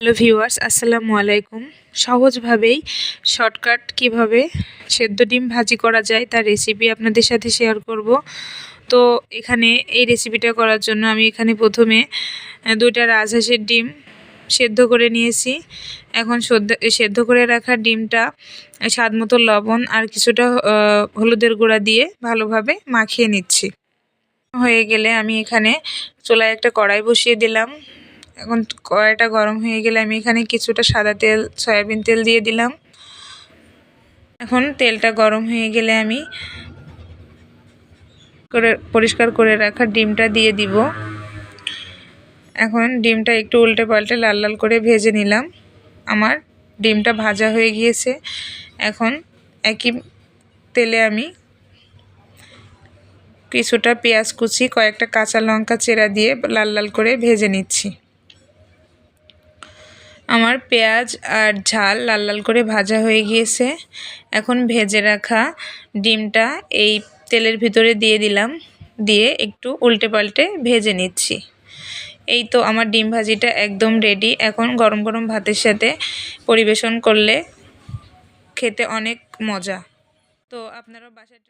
Hello viewers, আসসালামু আলাইকুম। সহজভাবেই shortcut কিভাবে সেদ্ধ ডিম ভাজি করা যায় তার রেসিপি আপনাদের সাথে শেয়ার করব। তো এখানে এই রেসিপিটা করার জন্য আমি এখানে প্রথমে 2টা রাজহাঁসের ডিম সেদ্ধ করে নিয়েছি। এখন সেদ্ধ করে রাখা ডিমটা স্বাদ মতো লবণ আর কিছুটা হলুদের গুঁড়া দিয়ে ভালোভাবে মাখিয়ে নিচ্ছি। হয়ে গেলে আমি এখানে চুলায় একটা কড়াই বসিয়ে দিলাম। এখন কড়াইটা গরম হয়ে গেলে আমি এখানে কিছুটা সাদা তেল, সয়াবিন তেল দিয়ে দিলাম। এখন তেলটা গরম হয়ে গেলে আমি পরিষ্কার করে রাখা ডিমটা দিয়ে দিব। এখন ডিমটা একটু উল্টে পাল্টে লাল লাল করে ভেজে নিলাম। আমার ডিমটা ভাজা হয়ে গিয়েছে। এখন একই তেলে আমি কিছুটা পেঁয়াজ কুচি, কয়েকটা কাঁচা লঙ্কা চেরা দিয়ে লাল লাল করে ভেজে নিচ্ছি। আমার পেঁয়াজ আর ঝাল লাল লাল করে ভাজা হয়ে গিয়েছে। এখন ভেজে রাখা ডিমটা এই তেলের ভিতরে দিয়ে দিলাম, দিয়ে একটু উল্টে পাল্টে ভেজে নিচ্ছি। এই তো আমার ডিম ভাজিটা একদম রেডি। এখন গরম গরম ভাতের সাথে পরিবেশন করলে খেতে অনেক মজা। তো আপনারাও বাসায়